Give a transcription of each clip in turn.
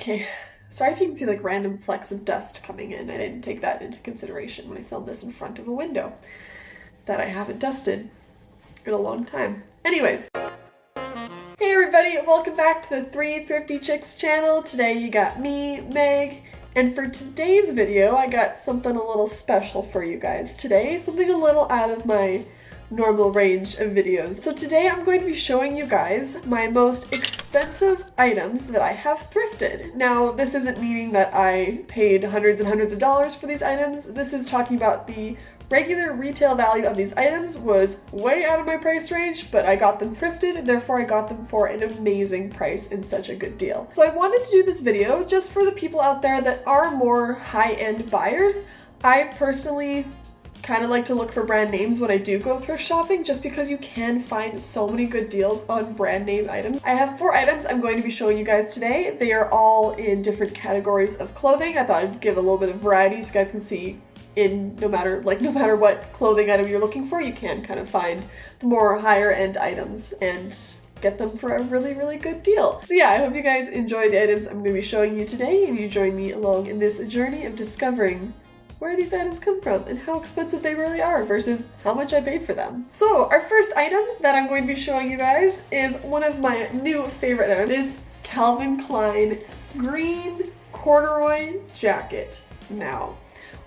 Okay, sorry if you can see like random flecks of dust coming in. I didn't take that into consideration when I filmed this in front of a window that I haven't dusted in a long time. Anyways. Hey everybody, welcome back to the Thrifty Chicks channel. Today you got me, Meg, and for today's video I got something a little special for you guys today. Something a little out of my normal range of videos. So today I'm going to be showing you guys my most expensive items that I have thrifted. Now this isn't meaning that I paid hundreds and hundreds of dollars for these items. This is talking about the regular retail value of these items was way out of my price range, but I got them thrifted, and therefore I got them for an amazing price and such a good deal. So I wanted to do this video just for the people out there that are more high-end buyers. I personally kind of like to look for brand names when I do go thrift shopping, just because you can find so many good deals on brand name items. I have 4 items I'm going to be showing you guys today. They are all in different categories of clothing. I thought I'd give a little bit of variety so you guys can see no matter what clothing item you're looking for, you can kind of find the more higher end items and get them for a really, really good deal. So yeah, I hope you guys enjoy the items I'm going to be showing you today, and you join me along in this journey of discovering where these items come from and how expensive they really are versus how much I paid for them. So our first item that I'm going to be showing you guys is one of my new favorite items, this Calvin Klein green corduroy jacket. Now,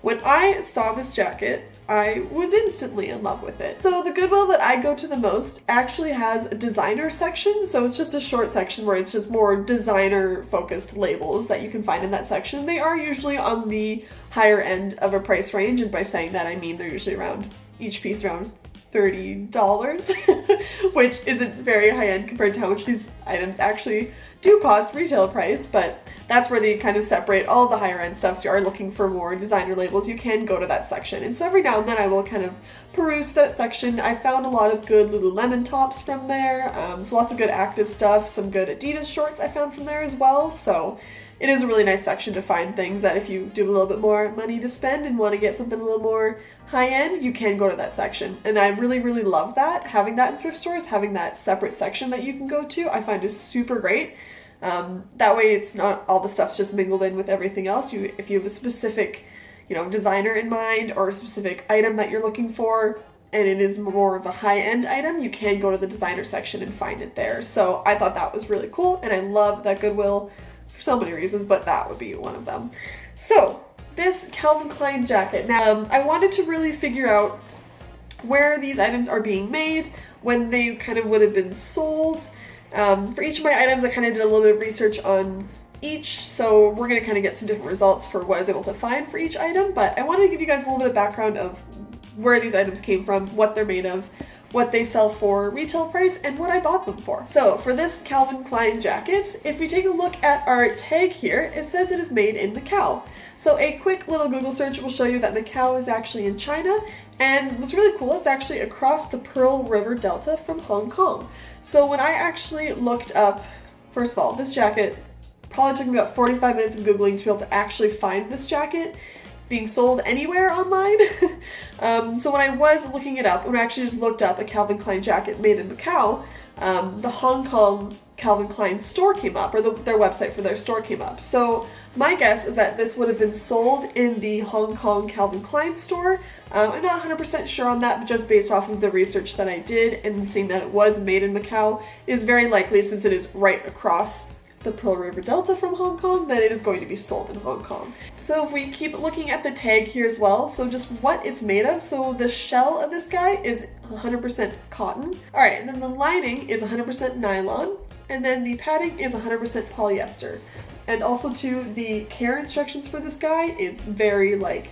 when I saw this jacket, I was instantly in love with it. So the Goodwill that I go to the most actually has a designer section, so it's just a short section where it's just more designer focused labels that you can find in that section. They are usually on the higher end of a price range, and by saying that I mean they're usually around, each piece around $30, which isn't very high end compared to how much these items actually do cost retail price, but that's where they kind of separate all the higher end stuff. So you are looking for more designer labels, you can go to that section. And so every now and then I will kind of peruse that section. I found a lot of good Lululemon tops from there, so lots of good active stuff, some good Adidas shorts I found from there as well. So it is a really nice section to find things that if you do a little bit more money to spend and want to get something a little more high-end, you can go to that section. And I really, really love that. Having that in thrift stores, having that separate section that you can go to, I find is super great. That way it's not all the stuff's just mingled in with everything else. If you have a specific, designer in mind or a specific item that you're looking for, and it is more of a high-end item, you can go to the designer section and find it there. So I thought that was really cool, and I love that Goodwill for so many reasons, but that would be one of them. So this Calvin Klein jacket. Now, I wanted to really figure out where these items are being made, when they kind of would have been sold. For each of my items, I kind of did a little bit of research on each, so we're going to kind of get some different results for what I was able to find for each item, but I wanted to give you guys a little bit of background of where these items came from, what they're made of, what they sell for retail price, and what I bought them for. So for this Calvin Klein jacket, if we take a look at our tag here, it says it is made in Macau. So a quick little Google search will show you that Macau is actually in China, and what's really cool, it's actually across the Pearl River Delta from Hong Kong. So when I actually looked up, first of all, this jacket probably took me about 45 minutes of Googling to be able to actually find this jacket being sold anywhere online. So when I was looking it up, when I actually just looked up a Calvin Klein jacket made in Macau, the Hong Kong Calvin Klein store came up, or their website for their store came up. So my guess is that this would have been sold in the Hong Kong Calvin Klein store. I'm not 100% sure on that, but just based off of the research that I did and seeing that it was made in Macau, it is very likely, since it is right across the Pearl River Delta from Hong Kong, that it is going to be sold in Hong Kong. So if we keep looking at the tag here as well, so just what it's made of, so the shell of this guy is 100% cotton. All right, and then the lining is 100% nylon, and then the padding is 100% polyester. And also too, the care instructions for this guy is very light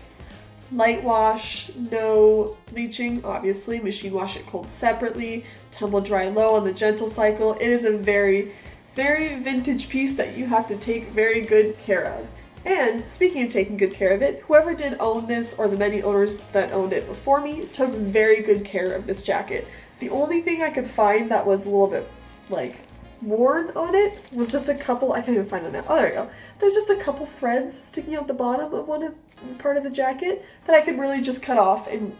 wash, no bleaching, obviously, machine wash it cold separately, tumble dry low on the gentle cycle. It is a very, very vintage piece that you have to take very good care of. And speaking of taking good care of it, whoever did own this, or the many owners that owned it before me, took very good care of this jacket. The only thing I could find that was a little bit worn on it was just a couple, I can't even find them now. Oh, there we go. There's just a couple threads sticking out the bottom of part of the jacket that I could really just cut off and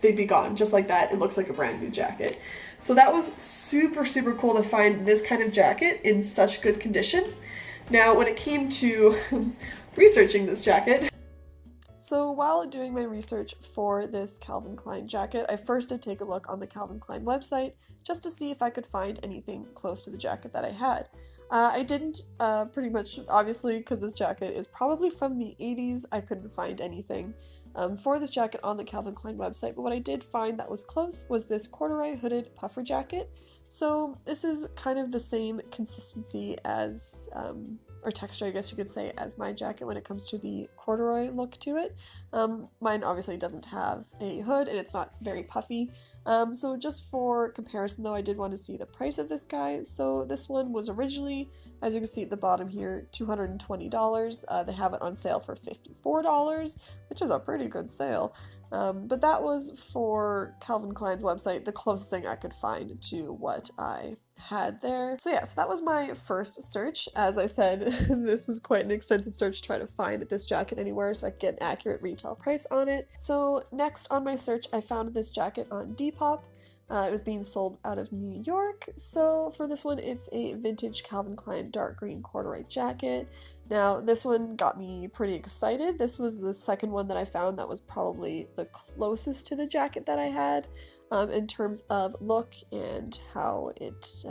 they'd be gone just like that. It looks like a brand new jacket. So that was super, super cool to find this kind of jacket in such good condition. Now, when it came to researching this jacket, so while doing my research for this Calvin Klein jacket, I first did take a look on the Calvin Klein website just to see if I could find anything close to the jacket that I had. I didn't, pretty much, obviously, because this jacket is probably from the 80s, I couldn't find anything for this jacket on the Calvin Klein website, but what I did find that was close was this corduroy hooded puffer jacket. So this is kind of the same consistency as, or texture, I guess you could say, as my jacket when it comes to the corduroy look to it. Mine obviously doesn't have a hood and it's not very puffy. So just for comparison though, I did want to see the price of this guy. So this one was originally, as you can see at the bottom here, $220. They have it on sale for $54, which is a pretty good sale. But that was for Calvin Klein's website, the closest thing I could find to what I had there. So yeah, so that was my first search. As I said, this was quite an extensive search to try to find this jacket anywhere so I could get an accurate retail price on it. So next on my search, I found this jacket on Depop. It was being sold out of New York. So for this one, it's a vintage Calvin Klein dark green corduroy jacket. Now, this one got me pretty excited. This was the second one that I found that was probably the closest to the jacket that I had in terms of look and how it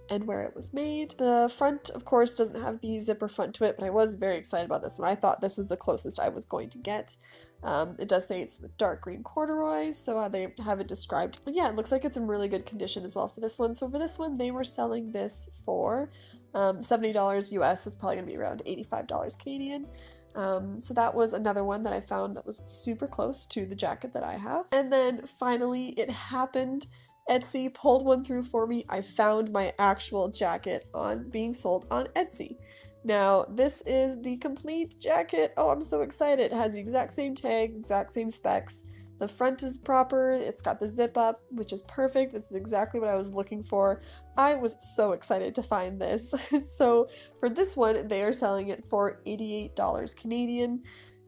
and where it was made. The front, of course, doesn't have the zipper front to it, but I was very excited about this one. I thought this was the closest I was going to get. It does say it's dark green corduroy, so they have it described. Yeah, it looks like it's in really good condition as well for this one. So for this one, they were selling this for $70 US, so it's probably going to be around $85 Canadian. So that was another one that I found that was super close to the jacket that I have. And then finally, it happened. Etsy pulled one through for me. I found my actual jacket being sold on Etsy. Now, this is the complete jacket. Oh, I'm so excited. It has the exact same tag, exact same specs. The front is proper. It's got the zip up, which is perfect. This is exactly what I was looking for. I was so excited to find this. So for this one, they are selling it for $88 Canadian.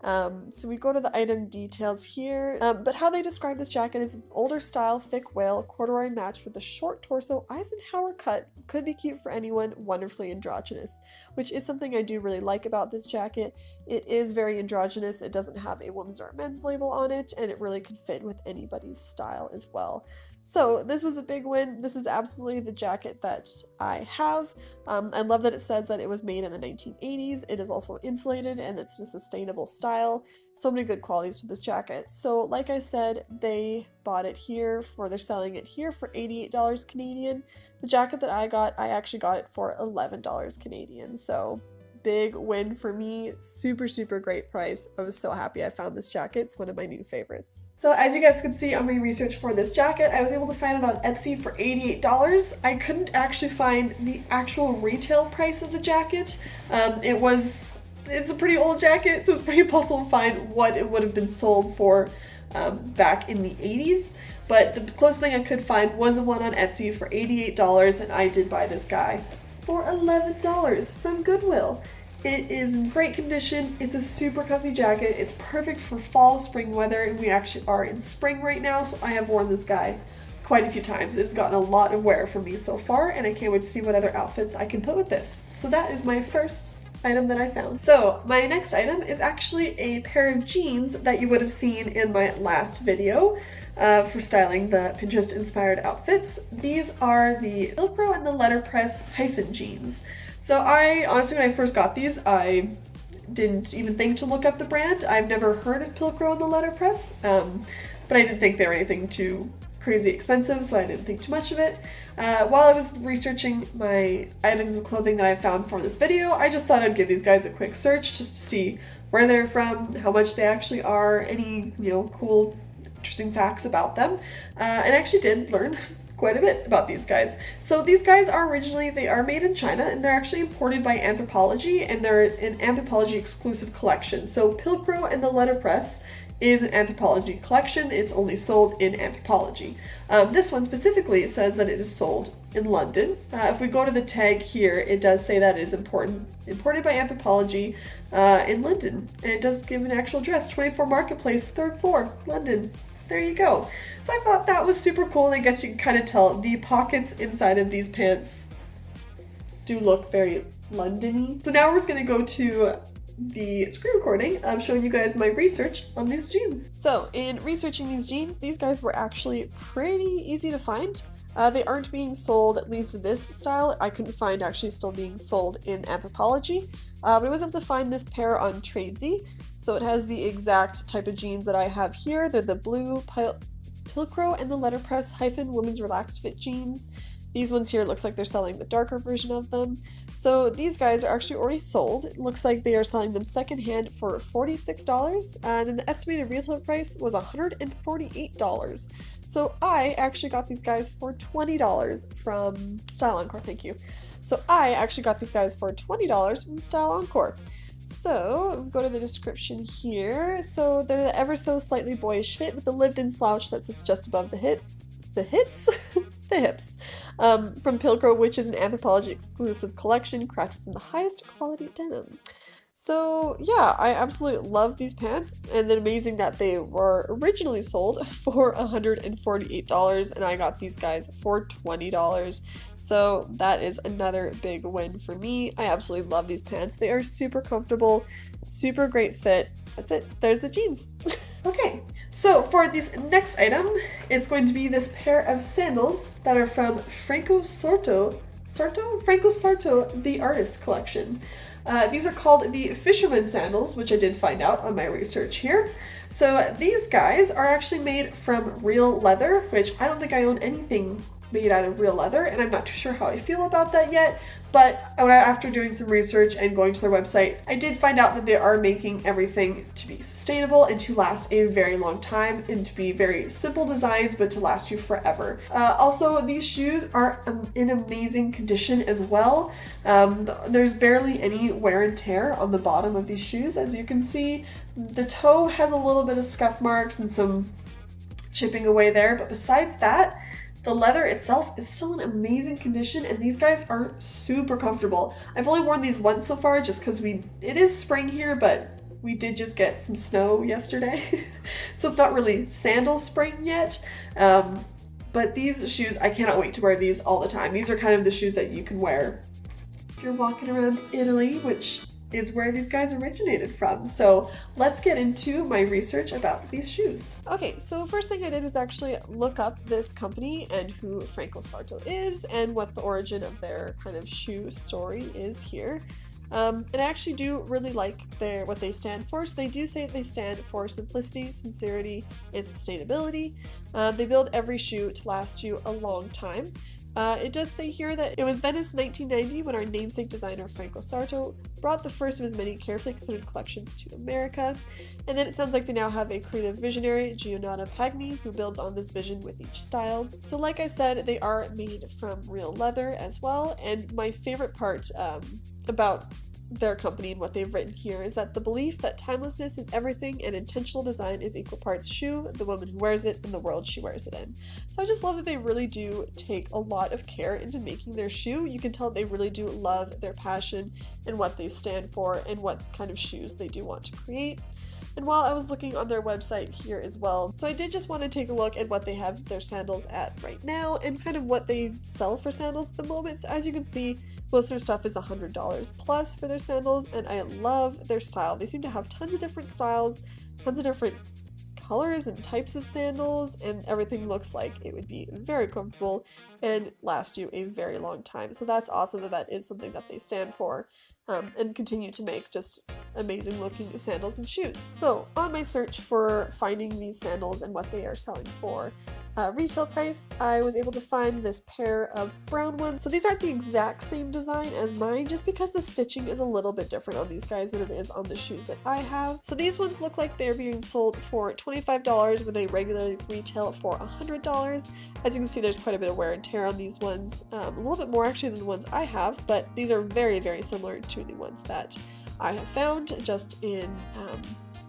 So we go to the item details here, but how they describe this jacket is an older style, thick wale, corduroy matched with a short torso, Eisenhower cut, could be cute for anyone, wonderfully androgynous, which is something I do really like about this jacket. It is very androgynous, it doesn't have a women's or a men's label on it, and it really could fit with anybody's style as well. So this was a big win. This is absolutely the jacket that I have. I love that it says that it was made in the 1980s. It is also insulated and it's a sustainable style. So many good qualities to this jacket. So like I said, they bought it here they're selling it here for $88 Canadian. The jacket that I got, I actually got it for $11 Canadian. So big win for me. Super, super great price. I was so happy I found this jacket. It's one of my new favorites. So as you guys can see on my research for this jacket, I was able to find it on Etsy for $88. I couldn't actually find the actual retail price of the jacket. It's a pretty old jacket, so it's pretty impossible to find what it would have been sold for back in the 80s. But the closest thing I could find was the one on Etsy for $88, and I did buy this guy for $11 from Goodwill. It is in great condition. It's a super comfy jacket. It's perfect for fall, spring weather, and we actually are in spring right now, so I have worn this guy quite a few times. It's gotten a lot of wear from me so far, and I can't wait to see what other outfits I can put with this. So that is my first item that I found. So my next item is actually a pair of jeans that you would have seen in my last video for styling the Pinterest inspired outfits. These are the Velcro and the letterpress hyphen jeans. So I honestly, when I first got these, I didn't even think to look up the brand. I've never heard of Pilcrow and the letterpress, but I didn't think they were anything too crazy expensive, so I didn't think too much of it. While I was researching my items of clothing that I found for this video, I just thought I'd give these guys a quick search just to see where they're from, how much they actually are, any, cool, interesting facts about them. And I actually did learn quite a bit about these guys. So these guys they are made in China, and they're actually imported by Anthropologie, and they're an Anthropologie exclusive collection. So Pilcrow and the letterpress is an Anthropologie collection. It's only sold in Anthropologie. This one specifically says that it is sold in London. If we go to the tag here, it does say that it is imported by Anthropologie in London. And it does give an actual address, 24 Marketplace, 3rd floor, London. There you go. So I thought that was super cool, and I guess you can kind of tell the pockets inside of these pants do look very London-y. So now we're just gonna go to the screen recording of showing you guys my research on these jeans. So in researching these jeans, these guys were actually pretty easy to find. They aren't being sold, at least this style, I couldn't find actually still being sold in Anthropologie, but I was able to find this pair on Tradesy. So it has the exact type of jeans that I have here. They're the blue Pilcrow and the letterpress hyphen women's relaxed fit jeans. These ones here, it looks like they're selling the darker version of them. So these guys are actually already sold. It looks like they are selling them secondhand for $46, and then the estimated retail price was $148. So I actually got these guys for $20 from Style Encore, thank you. So I actually got these guys for $20 from Style Encore. So, we go to the description here. So, they're the ever so slightly boyish fit with a lived-in slouch that sits just above the hips. The hips? The hips. From Pilcrow, which is an Anthropologie exclusive collection crafted from the highest quality denim. So, yeah, I absolutely love these pants, and then amazing that they were originally sold for $148, and I got these guys for $20. So that is another big win for me. I absolutely love these pants. They are super comfortable, super great fit. That's it. There's the jeans. Okay, so for this next item, it's going to be this pair of sandals that are from Franco Sarto, the artist collection. These are called the Fisherman Sandals, which I did find out on my research here. So these guys are actually made from real leather, which I don't think I own anything made out of real leather, and I'm not too sure how I feel about that yet, but after doing some research and going to their website, I did find out that they are making everything to be sustainable and to last a very long time, and to be very simple designs, but to last you forever. Also, these shoes are in amazing condition as well. There's barely any wear and tear on the bottom of these shoes, as you can see. The toe has a little bit of scuff marks and some chipping away there, but besides that, the leather itself is still in amazing condition, and these guys are super comfortable. I've only worn these once so far just because it is spring here, but we did just get some snow yesterday. So it's not really sandal spring yet. But these shoes, I cannot wait to wear these all the time. These are kind of the shoes that you can wear if you're walking around Italy, which is where these guys originated from. So let's get into my research about these shoes. Okay, so first thing I did was actually look up this company and who Franco Sarto is and what the origin of their kind of shoe story is here. And I actually do really like what they stand for. So they do say they stand for simplicity, sincerity, and sustainability. They build every shoe to last you a long time. It does say here that it was Venice 1990 when our namesake designer Franco Sarto brought the first of his many carefully considered collections to America. And then it sounds like they now have a creative visionary, Giovanna Pagni, who builds on this vision with each style. So like I said, they are made from real leather as well. And my favorite part about their company and what they've written here is that the belief that timelessness is everything and intentional design is equal parts shoe, the woman who wears it, and the world she wears it in. So I just love that they really do take a lot of care into making their shoe. You can tell they really do love their passion and what they stand for and what kind of shoes they do want to create. And while I was looking on their website here as well, so I did just want to take a look at what they have their sandals at right now and kind of what they sell for sandals at the moment. So as you can see, most of their stuff is $100 plus for their sandals, and I love their style. They seem to have tons of different styles, tons of different colors and types of sandals, and everything looks like it would be very comfortable and last you a very long time. So that's awesome that is something that they stand for, and continue to make just amazing looking sandals and shoes. So on my search for finding these sandals and what they are selling for retail price, I was able to find this pair of brown ones. So these aren't the exact same design as mine, just because the stitching is a little bit different on these guys than it is on the shoes that I have. So these ones look like they're being sold for $25 when they regularly retail for $100. As you can see, there's quite a bit of wear and tear on these ones, a little bit more actually than the ones I have, but these are very, very similar to the ones that I have found, just in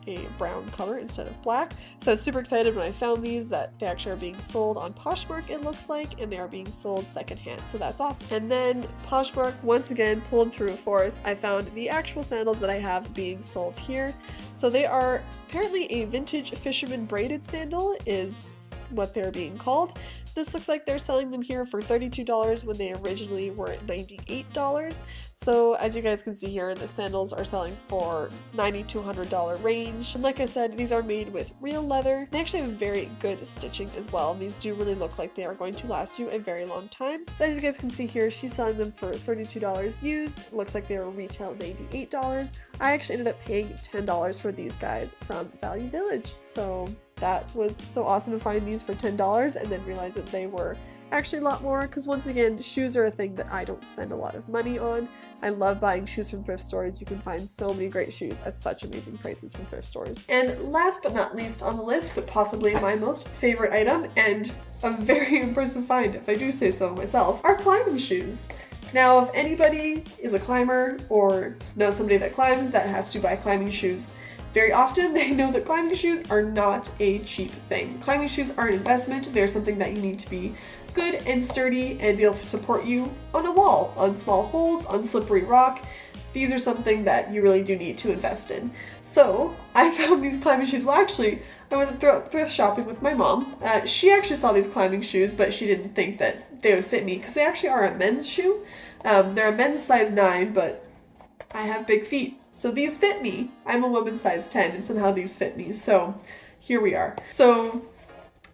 a brown color instead of black. So I was super excited when I found these that they actually are being sold on Poshmark, it looks like, and they are being sold secondhand, so that's awesome. And then Poshmark once again pulled through for us. I found the actual sandals that I have being sold here. So they are apparently a vintage fisherman braided sandal is what they're being called. This looks like they're selling them here for $32 when they originally were at $98. So as you guys can see here, the sandals are selling for $90 to $100 range. And like I said, these are made with real leather. They actually have very good stitching as well. These do really look like they are going to last you a very long time. So as you guys can see here, she's selling them for $32 used. It looks like they were retail $98. I actually ended up paying $10 for these guys from Value Village. So that was so awesome to find these for $10 and then realize that they were actually a lot more, because once again, shoes are a thing that I don't spend a lot of money on. I love buying shoes from thrift stores. You can find so many great shoes at such amazing prices from thrift stores. And last but not least on the list, but possibly my most favorite item and a very impressive find if I do say so myself, are climbing shoes. Now, if anybody is a climber or knows somebody that climbs that has to buy climbing shoes very often, they know that climbing shoes are not a cheap thing. Climbing shoes are an investment. They're something that you need to be good and sturdy and be able to support you on a wall, on small holds, on slippery rock. These are something that you really do need to invest in. So I found these climbing shoes. Well, actually, I was thrift shopping with my mom. She actually saw these climbing shoes, but she didn't think that they would fit me because they actually are a men's shoe. They're a men's size 9, but I have big feet. So these fit me. I'm a woman size 10 and somehow these fit me. So here we are. So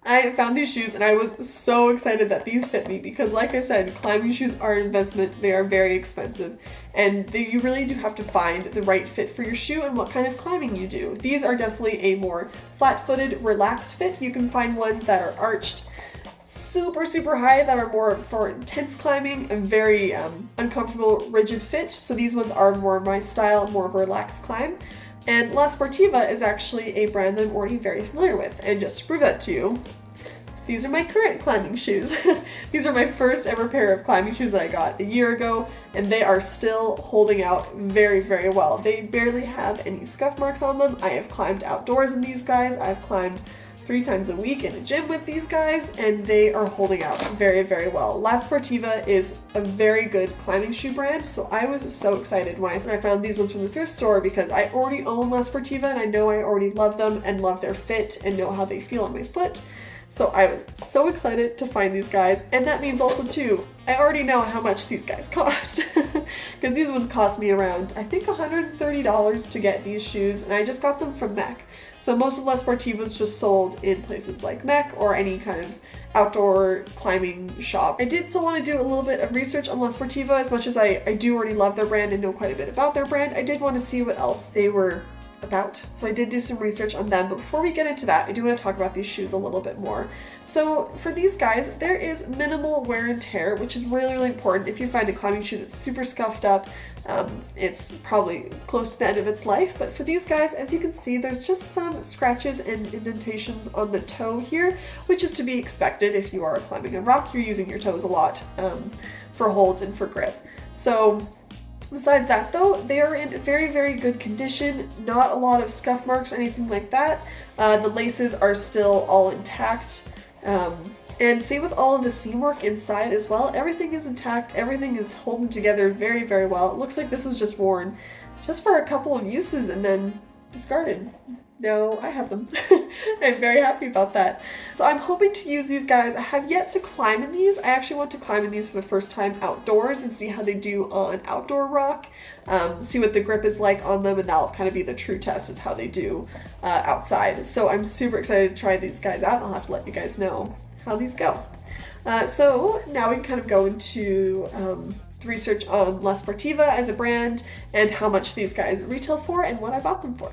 I found these shoes and I was so excited that these fit me because, like I said, climbing shoes are an investment. They are very expensive and you really do have to find the right fit for your shoe and what kind of climbing you do. These are definitely a more flat-footed, relaxed fit. You can find ones that are arched super high that are more for intense climbing and very uncomfortable, rigid fit. So these ones are more my style, more of a relaxed climb. And La Sportiva is actually a brand that I'm already very familiar with. And just to prove that to you, these are my current climbing shoes. These are my first ever pair of climbing shoes that I got a year ago, and they are still holding out very well. They barely have any scuff marks on them. I have climbed outdoors in these guys. I've climbed 3 times a week in a gym with these guys, and they are holding out very well. La Sportiva is a very good climbing shoe brand, so I was so excited when I found these ones from the thrift store because I already own La Sportiva and I know I already love them and love their fit and know how they feel on my foot. So I was so excited to find these guys, and that means also too, I already know how much these guys cost because these ones cost me around, I think $130 to get these shoes, and I just got them from Mech. So most of La Sportiva is just sold in places like Mech or any kind of outdoor climbing shop. I did still want to do a little bit of research on La Sportiva. As much as I do already love their brand and know quite a bit about their brand, I did want to see what else they were about. So I did do some research on them, but before we get into that, I do want to talk about these shoes a little bit more. So for these guys, there is minimal wear and tear, which is really important. If you find a climbing shoe that's super scuffed up, it's probably close to the end of its life. But for these guys, as you can see, there's just some scratches and indentations on the toe here, which is to be expected. If you are climbing a rock, you're using your toes a lot for holds and for grip. So besides that though, they are in very good condition, not a lot of scuff marks, anything like that. The laces are still all intact. And same with all of the seam work inside as well. Everything is intact, everything is holding together very well. It looks like this was just worn just for a couple of uses and then discarded. No, I have them. I'm very happy about that. So I'm hoping to use these guys. I have yet to climb in these. I actually want to climb in these for the first time outdoors and see how they do on outdoor rock, see what the grip is like on them, and that'll kind of be the true test is how they do outside. So I'm super excited to try these guys out. I'll have to let you guys know how these go. So now we can kind of go into the research on La Sportiva as a brand and how much these guys retail for and what I bought them for.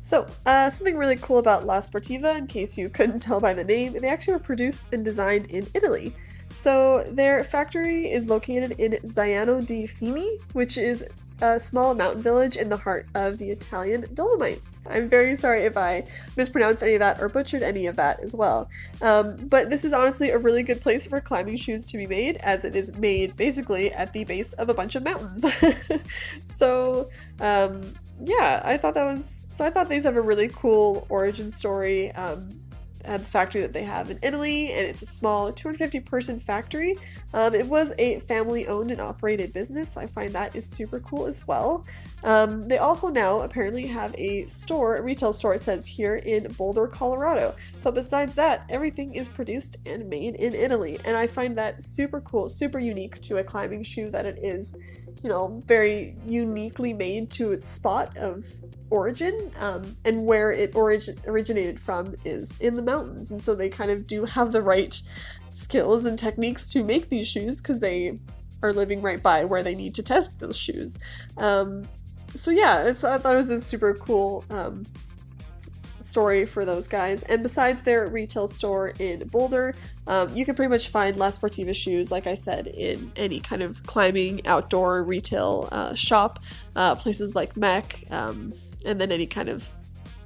So, something really cool about La Sportiva, in case you couldn't tell by the name, they actually were produced and designed in Italy. So, their factory is located in Ziano di Fimi, which is a small mountain village in the heart of the Italian Dolomites. I'm very sorry if I mispronounced any of that or butchered any of that as well. But this is honestly a really good place for climbing shoes to be made, as it is made basically at the base of a bunch of mountains. So, yeah, I thought these have a really cool origin story. the factory that they have in Italy, and it's a small 250 person factory. It was a family owned and operated business, so I find that is super cool as well. They also now apparently have a retail store, it says here, in Boulder, Colorado. But besides that, everything is produced and made in Italy, and I find that super cool, super unique to a climbing shoe, that it is, very uniquely made to its spot of origin, and where it originated from is in the mountains, and so they kind of do have the right skills and techniques to make these shoes because they are living right by where they need to test those shoes. So yeah, I thought it was a super cool story for those guys. And besides their retail store in Boulder, you can pretty much find La Sportiva shoes, like I said, in any kind of climbing outdoor retail shop, places like Mech, and then any kind of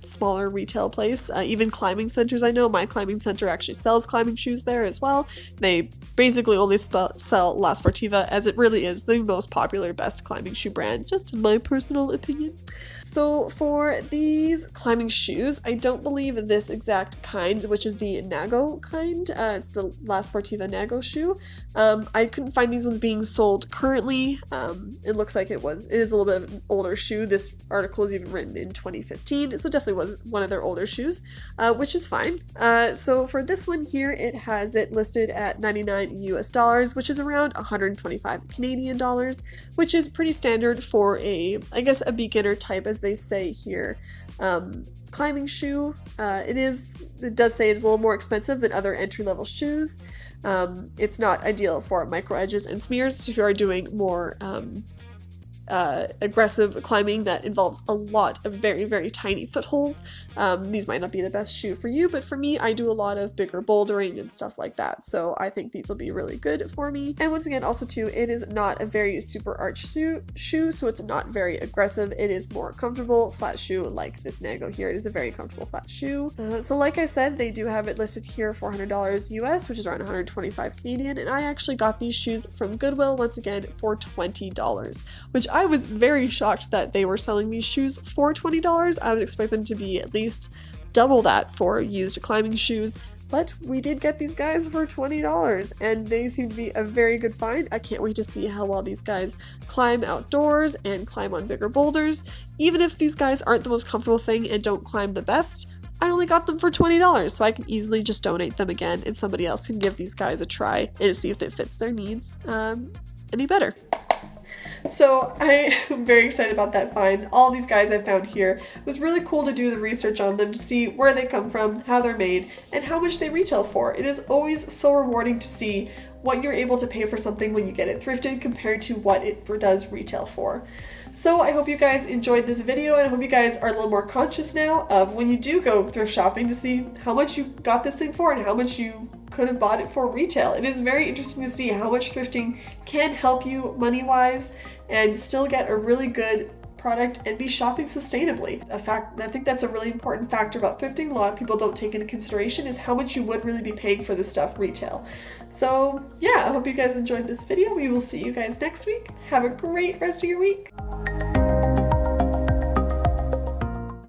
smaller retail place, even climbing centers. I know my climbing center actually sells climbing shoes there as well. They basically only sell La Sportiva, as it really is the most popular, best climbing shoe brand, just in my personal opinion. So for these climbing shoes, I don't believe this exact kind, which is the Nago kind, it's the La Sportiva Nago shoe. I couldn't find these ones being sold currently. It looks like it is a little bit of an older shoe. This article is even written in 2015, so definitely was one of their older shoes, which is fine. So for this one here, it has it listed at $99 US, which is around 125 Canadian dollars, which is pretty standard for a beginner type, as they say here, climbing shoe. It does say it's a little more expensive than other entry-level shoes. It's not ideal for micro edges and smears if you are doing more aggressive climbing that involves a lot of very, very tiny footholds. These might not be the best shoe for you, but for me, I do a lot of bigger bouldering and stuff like that, so I think these will be really good for me. And once again, also too, it is not a very super arch shoe, so it's not very aggressive. It is more comfortable flat shoe, like this Nago here. It is a very comfortable flat shoe. So like I said, they do have it listed here for $100 US, which is around 125 Canadian, and I actually got these shoes from Goodwill, once again, for $20, which I was very shocked that they were selling these shoes for $20. I would expect them to be at least double that for used climbing shoes, but we did get these guys for $20, and they seem to be a very good find. I can't wait to see how well these guys climb outdoors and climb on bigger boulders. Even if these guys aren't the most comfortable thing and don't climb the best, I only got them for $20, so I can easily just donate them again, and somebody else can give these guys a try and see if it fits their needs any better. So I am very excited about that find. All these guys I found here, it was really cool to do the research on them to see where they come from, how they're made, and how much they retail for. It is always so rewarding to see what you're able to pay for something when you get it thrifted compared to what it does retail for. So I hope you guys enjoyed this video, and I hope you guys are a little more conscious now of when you do go thrift shopping to see how much you got this thing for and how much you could have bought it for retail. It is very interesting to see how much thrifting can help you money-wise and still get a really good product and be shopping sustainably. I think that's a really important factor about thrifting a lot of people don't take into consideration, is how much you would really be paying for this stuff retail. So yeah, I hope you guys enjoyed this video. We will see you guys next week. Have a great rest of your week.